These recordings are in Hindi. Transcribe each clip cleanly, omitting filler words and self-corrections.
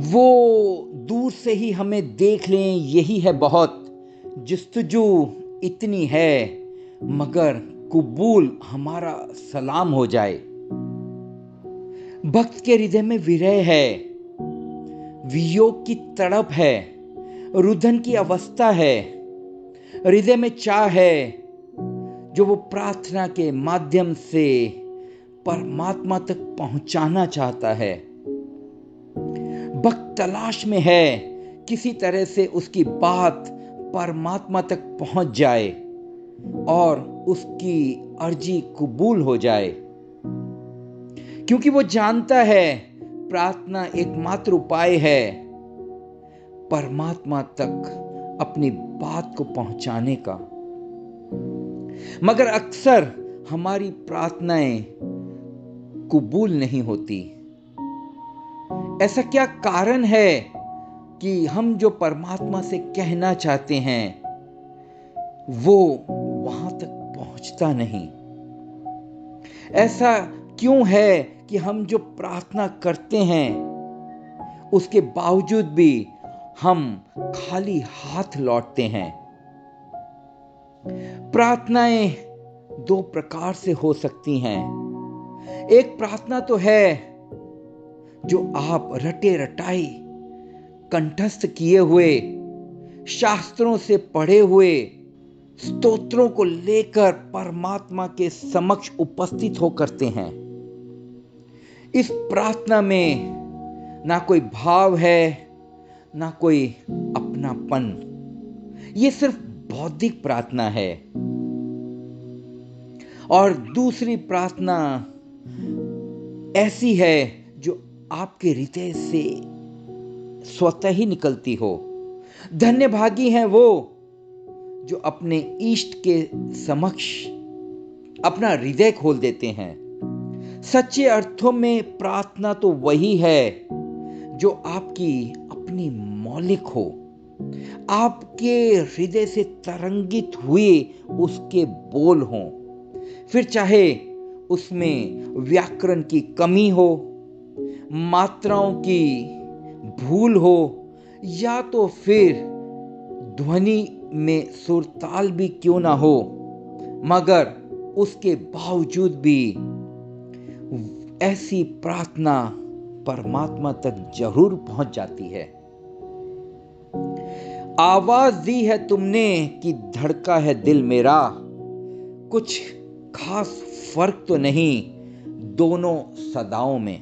वो दूर से ही हमें देख लें यही है बहुत, जुस्तजू इतनी है मगर कबूल हमारा सलाम हो जाए। भक्त के हृदय में विरह है, वियोग की तड़प है, रुदन की अवस्था है, हृदय में चाह है जो वो प्रार्थना के माध्यम से परमात्मा तक पहुंचाना चाहता है। भक्त तलाश में है किसी तरह से उसकी बात परमात्मा तक पहुंच जाए और उसकी अर्जी कबूल हो जाए, क्योंकि वो जानता है प्रार्थना एकमात्र उपाय है परमात्मा तक अपनी बात को पहुंचाने का। मगर अक्सर हमारी प्रार्थनाएं कबूल नहीं होती। ऐसा क्या कारण है कि हम जो परमात्मा से कहना चाहते हैं वो वहां तक पहुंचता नहीं? ऐसा क्यों है कि हम जो प्रार्थना करते हैं उसके बावजूद भी हम खाली हाथ लौटते हैं? प्रार्थनाएं दो प्रकार से हो सकती हैं। एक प्रार्थना तो है जो आप रटे रटाई कंठस्थ किए हुए शास्त्रों से पढ़े हुए स्तोत्रों को लेकर परमात्मा के समक्ष उपस्थित हो करते हैं। इस प्रार्थना में ना कोई भाव है, ना कोई अपनापन। ये सिर्फ बौद्धिक प्रार्थना है। और दूसरी प्रार्थना ऐसी है जो आपके हृदय से स्वतः ही निकलती हो। धन्य भागी हैं वो जो अपने इष्ट के समक्ष अपना हृदय खोल देते हैं। सच्चे अर्थों में प्रार्थना तो वही है जो आपकी अपनी मौलिक हो, आपके हृदय से तरंगित हुए उसके बोल हों। फिर चाहे उसमें व्याकरण की कमी हो, मात्राओं की भूल हो, या तो फिर ध्वनि में सुरताल भी क्यों ना हो, मगर उसके बावजूद भी ऐसी प्रार्थना परमात्मा तक जरूर पहुंच जाती है। आवाज दी है तुमने कि धड़का है दिल मेरा, कुछ खास फर्क तो नहीं दोनों सदाओं में।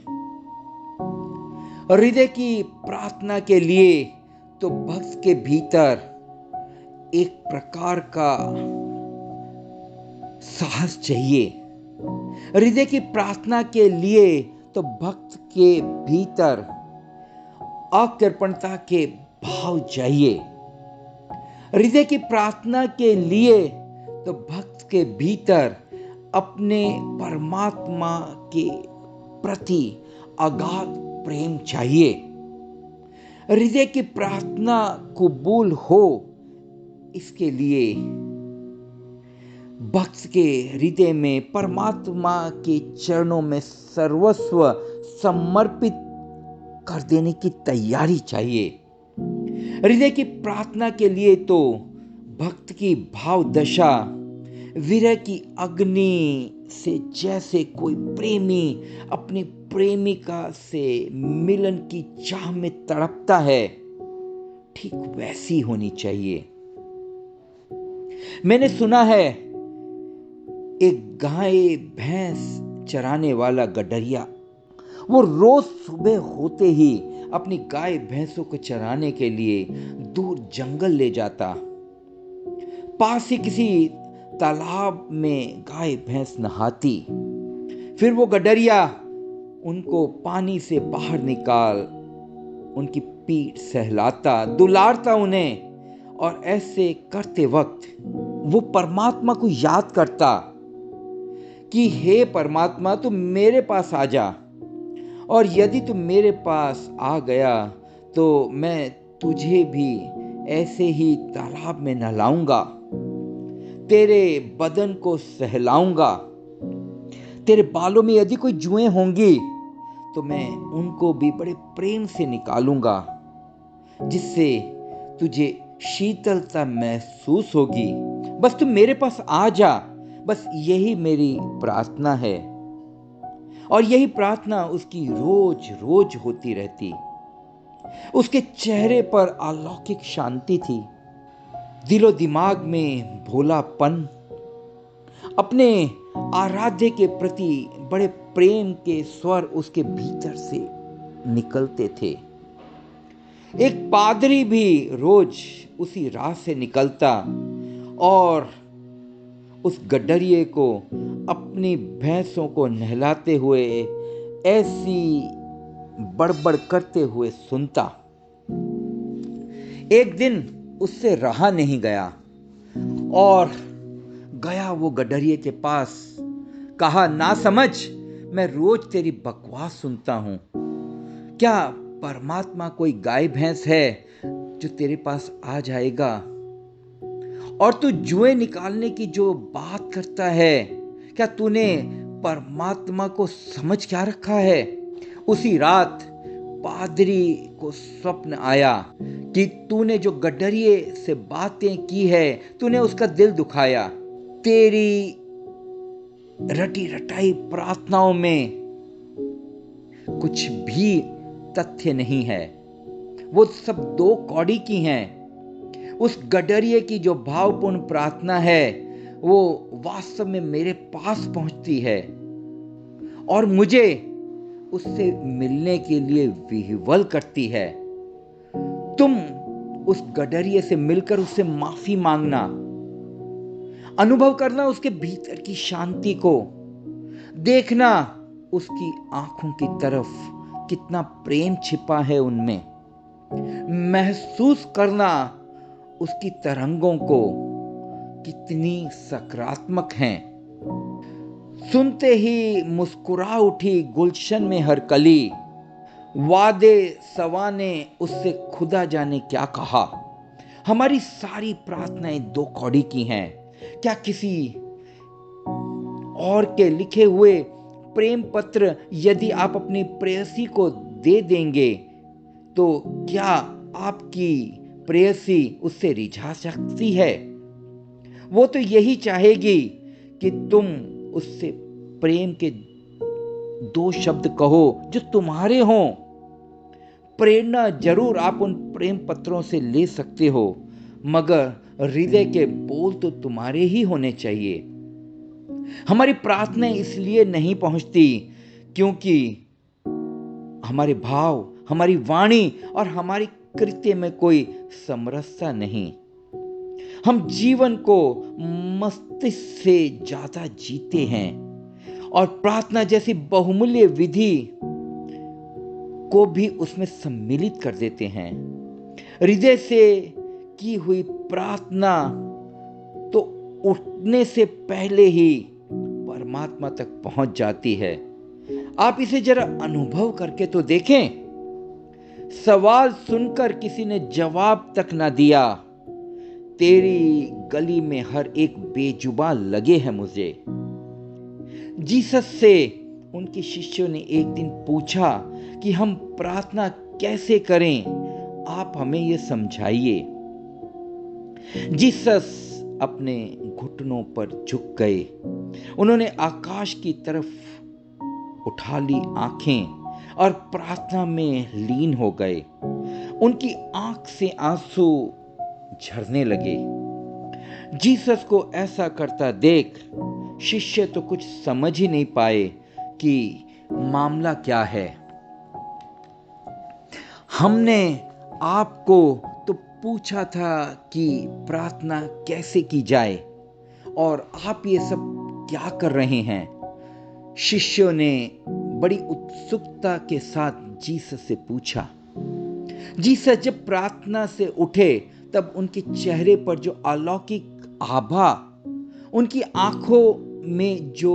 हृदय की प्रार्थना के लिए तो भक्त के भीतर एक प्रकार का साहस चाहिए। हृदय की प्रार्थना के लिए तो भक्त के भीतर अकृपणता के भाव चाहिए। हृदय की प्रार्थना के लिए तो भक्त के भीतर अपने परमात्मा के प्रति अगाध प्रेम चाहिए। हृदय की प्रार्थना कबूल हो, इसके लिए भक्त के हृदय में परमात्मा के चरणों में सर्वस्व समर्पित कर देने की तैयारी चाहिए। हृदय की प्रार्थना के लिए तो भक्त की भाव दशा विरह की अग्नि से जैसे कोई प्रेमी अपनी प्रेमिका से मिलन की चाह में तड़पता है, ठीक वैसी होनी चाहिए। मैंने सुना है एक गाय भैंस चराने वाला गडरिया, वो रोज सुबह होते ही अपनी गाय भैंसों को चराने के लिए दूर जंगल ले जाता। पास ही किसी तालाब में गाय भैंस नहाती। फिर वो गडरिया उनको पानी से बाहर निकाल उनकी पीठ सहलाता, दुलारता उन्हें, और ऐसे करते वक्त वो परमात्मा को याद करता कि हे परमात्मा, तुम मेरे पास आ जा, और यदि तुम मेरे पास आ गया तो मैं तुझे भी ऐसे ही तालाब में नहलाऊंगा, तेरे बदन को सहलाऊंगा। तेरे बालों में यदि कोई जुएं होंगी तो मैं उनको भी बड़े प्रेम से निकालूंगा, जिससे तुझे शीतलता महसूस होगी। बस तुम मेरे पास आ जा, बस यही मेरी प्रार्थना है। और यही प्रार्थना उसकी रोज रोज होती रहती। उसके चेहरे पर अलौकिक शांति थी, दिलो दिमाग में भोलापन, अपने आराध्य के प्रति बड़े प्रेम के स्वर उसके भीतर से निकलते थे। एक पादरी भी रोज उसी राह से निकलता और उस गडरिये को अपनी भैंसों को नहलाते हुए ऐसी बड़बड़ करते हुए सुनता। एक दिन उससे रहा नहीं गया और गया वो गडरिये के पास। कहा, ना समझ, मैं रोज तेरी बकवास सुनता हूं। क्या परमात्मा कोई गाय भैंस है जो तेरे पास आ जाएगा? और तू जुए निकालने की जो बात करता है, क्या तूने परमात्मा को समझ क्या रखा है? उसी रात पादरी को स्वप्न आया कि तूने जो गडरिये से बातें की है, तूने उसका दिल दुखाया। तेरी रटी रटाई प्रार्थनाओं में कुछ भी तथ्य नहीं है, वो सब दो कौड़ी की हैं। उस गडरिये की जो भावपूर्ण प्रार्थना है, वो वास्तव में मेरे पास पहुंचती है और मुझे उससे मिलने के लिए विह्वल करती है। तुम उस गडरिये से मिलकर उससे माफी मांगना, अनुभव करना उसके भीतर की शांति को, देखना उसकी आंखों की तरफ कितना प्रेम छिपा है उनमें, महसूस करना उसकी तरंगों को कितनी सकारात्मक हैं। सुनते ही मुस्कुरा उठी गुलशन में हर कली। वादे सवा ने उससे खुदा जाने क्या कहा। हमारी सारी प्रार्थनाएं दो कौड़ी की हैं। क्या किसी और के लिखे हुए प्रेम पत्र यदि आप अपनी प्रेयसी को दे देंगे, तो क्या आपकी प्रेयसी उससे रिझा सकती है? वो तो यही चाहेगी कि तुम उससे प्रेम के दो शब्द कहो जो तुम्हारे हों। प्रेरणा जरूर आप उन प्रेम पत्रों से ले सकते हो, मगर हृदय के बोल तो तुम्हारे ही होने चाहिए। हमारी प्रार्थनाएं इसलिए नहीं पहुंचती क्योंकि हमारे भाव, हमारी वाणी और हमारी कृत्य में कोई समरसता नहीं। हम जीवन को मस्तिष्क से ज्यादा जीते हैं और प्रार्थना जैसी बहुमूल्य विधि को भी उसमें सम्मिलित कर देते हैं। हृदय से की हुई प्रार्थना तो उठने से पहले ही परमात्मा तक पहुंच जाती है। आप इसे जरा अनुभव करके तो देखें। सवाल सुनकर किसी ने जवाब तक ना दिया। तेरी गली में हर एक बेजुबान लगे हैं मुझे। जीसस से उनके शिष्यों ने एक दिन पूछा कि हम प्रार्थना कैसे करें, आप हमें यह समझाइए। जीसस अपने घुटनों पर झुक गए। उन्होंने आकाश की तरफ उठा ली आंखें और प्रार्थना में लीन हो गए। उनकी आंख से आंसू झरने लगे। जीसस को ऐसा करता देख शिष्य तो कुछ समझ ही नहीं पाए कि मामला क्या है। हमने आपको तो पूछा था कि प्रार्थना कैसे की जाए, और आप ये सब क्या कर रहे हैं? शिष्यों ने बड़ी उत्सुकता के साथ जीसस से पूछा। जीसस जब प्रार्थना से उठे तब उनके चेहरे पर जो अलौकिक आभा, उनकी आंखों में जो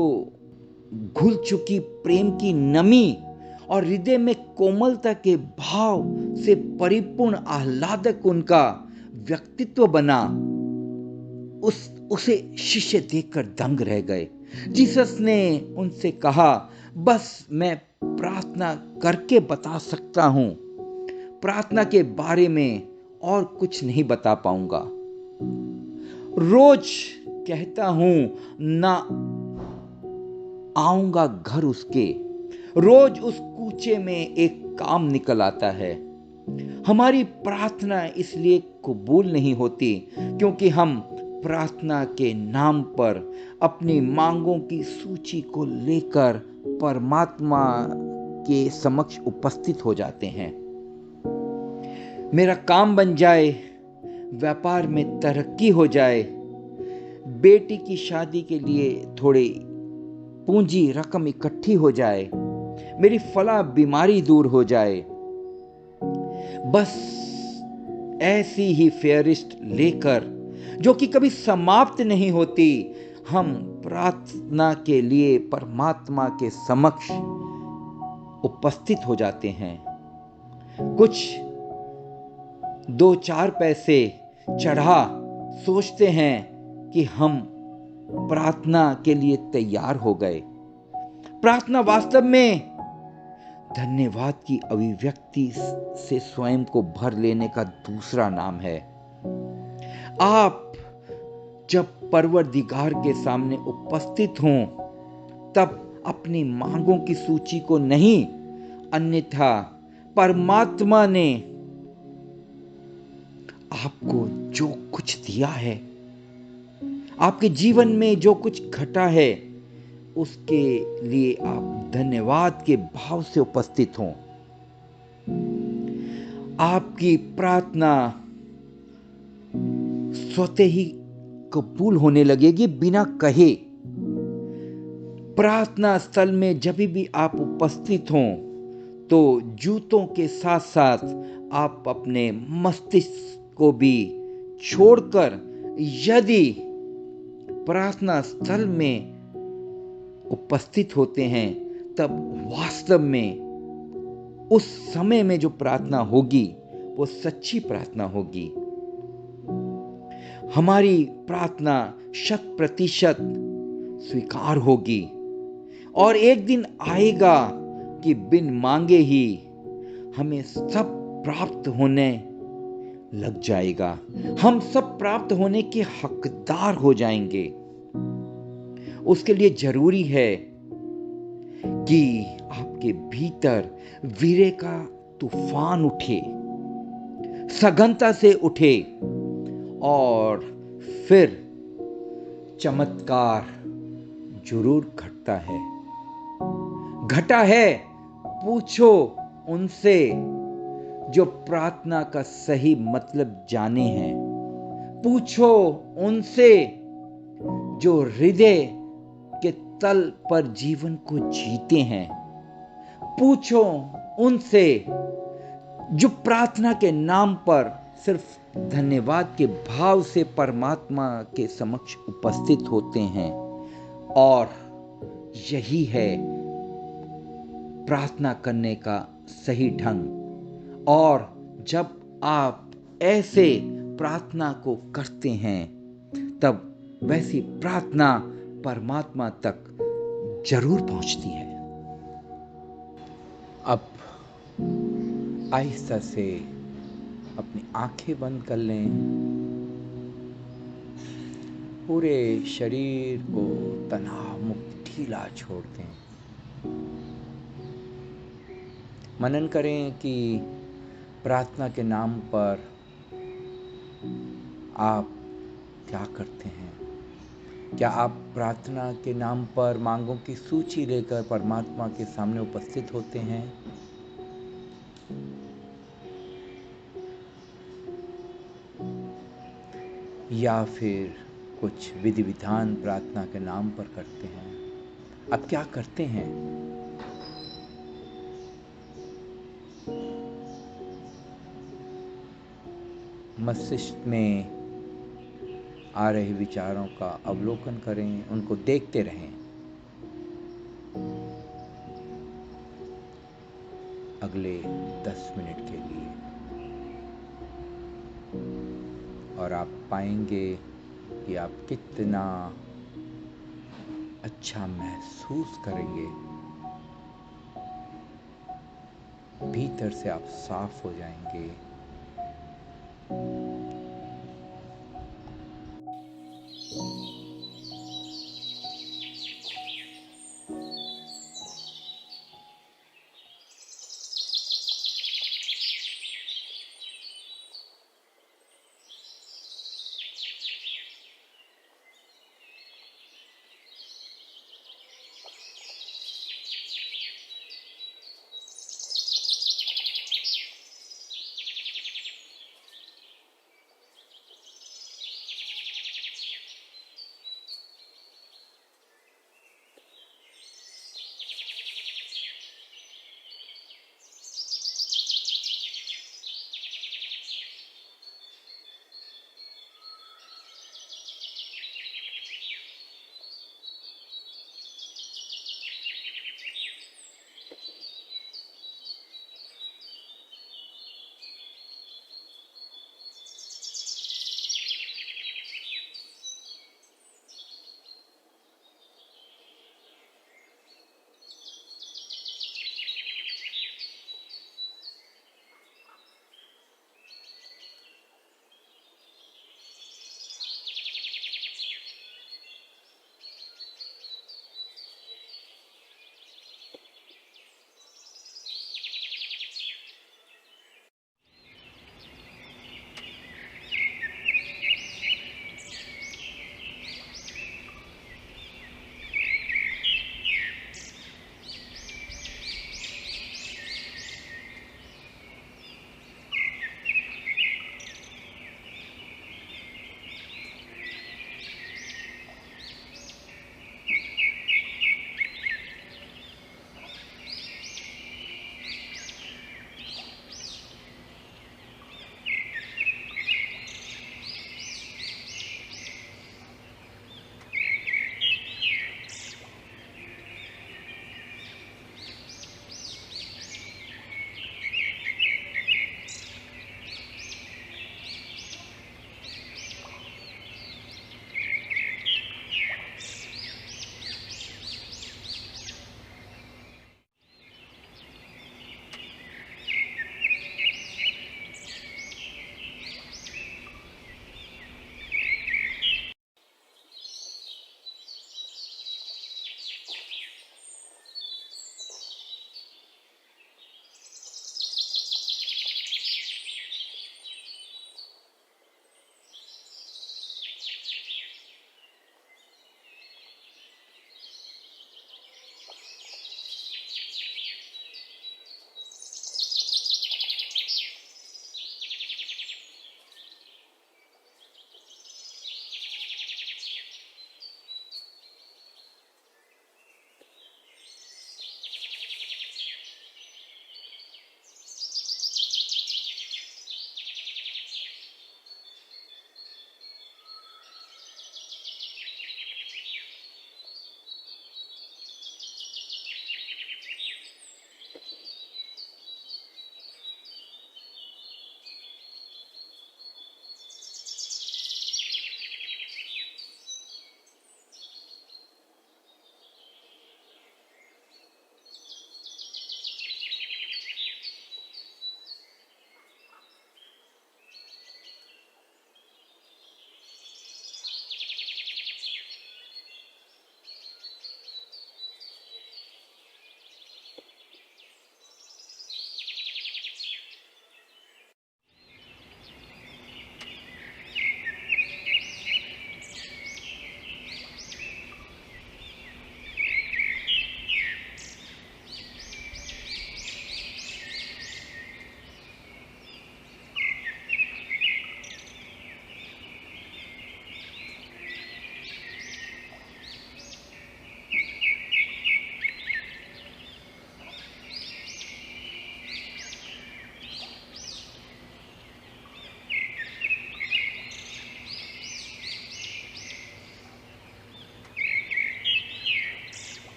घुल चुकी प्रेम की नमी और हृदय में कोमलता के भाव से परिपूर्ण आह्लादक उनका व्यक्तित्व बना, उसे शिष्य देखकर दंग रह गए। जीसस ने उनसे कहा, बस मैं प्रार्थना करके बता सकता हूं। प्रार्थना के बारे में और कुछ नहीं बता पाऊंगा। रोज कहता हूं ना आऊंगा घर उसके, रोज उस कूचे में एक काम निकल आता है। हमारी प्रार्थना इसलिए कबूल नहीं होती क्योंकि हम प्रार्थना के नाम पर अपनी मांगों की सूची को लेकर परमात्मा के समक्ष उपस्थित हो जाते हैं। मेरा काम बन जाए, व्यापार में तरक्की हो जाए, बेटी की शादी के लिए थोड़ी पूंजी रकम इकट्ठी हो जाए, मेरी फला बीमारी दूर हो जाए, बस ऐसी ही फेयरिस्ट लेकर जो कि कभी समाप्त नहीं होती, हम प्रार्थना के लिए परमात्मा के समक्ष उपस्थित हो जाते हैं। कुछ 2-4 पैसे चढ़ा सोचते हैं कि हम प्रार्थना के लिए तैयार हो गए। प्रार्थना वास्तव में धन्यवाद की अभिव्यक्ति से स्वयं को भर लेने का दूसरा नाम है। आप जब परवरदिगार के सामने उपस्थित हों तब अपनी मांगों की सूची को नहीं, अन्यथा परमात्मा ने आपको जो कुछ दिया है, आपके जीवन में जो कुछ घटा है, उसके लिए आप धन्यवाद के भाव से उपस्थित हों। आपकी प्रार्थना स्वतः ही कबूल होने लगेगी बिना कहे। प्रार्थना स्थल में जब भी आप उपस्थित हों तो जूतों के साथ साथ आप अपने मस्तिष्क को भी छोड़कर यदि प्रार्थना स्थल में उपस्थित होते हैं तब वास्तव में उस समय में जो प्रार्थना होगी वो सच्ची प्रार्थना होगी। हमारी प्रार्थना 100% स्वीकार होगी और एक दिन आएगा कि बिन मांगे ही हमें सब प्राप्त होने लग जाएगा। हम सब प्राप्त होने के हकदार हो जाएंगे। उसके लिए जरूरी है कि आपके भीतर वीर्य का तूफान उठे, सघनता से उठे और फिर चमत्कार जरूर घटता है। घटा है, पूछो उनसे जो प्रार्थना का सही मतलब जाने हैं। पूछो उनसे जो हृदय के तल पर जीवन को जीते हैं। पूछो उनसे जो प्रार्थना के नाम पर सिर्फ धन्यवाद के भाव से परमात्मा के समक्ष उपस्थित होते हैं। और यही है प्रार्थना करने का सही ढंग। और जब आप ऐसे प्रार्थना को करते हैं तब वैसी प्रार्थना परमात्मा तक जरूर पहुंचती है। अब आहिस्ता से अपनी आंखें बंद कर लें। पूरे शरीर को तनाव मुक्त ढीला छोड़ दें। मनन करें कि प्रार्थना के नाम पर आप क्या करते हैं। क्या आप प्रार्थना के नाम पर मांगों की सूची लेकर परमात्मा के सामने उपस्थित होते हैं? या फिर कुछ विधि विधान प्रार्थना के नाम पर करते हैं? अब क्या करते हैं? मस्तिष्क में आ रहे विचारों का अवलोकन करें, उनको देखते रहें। अगले 10 मिनट के लिए। और आप पाएंगे कि आप कितना अच्छा महसूस करेंगे। भीतर से आप साफ हो जाएंगे।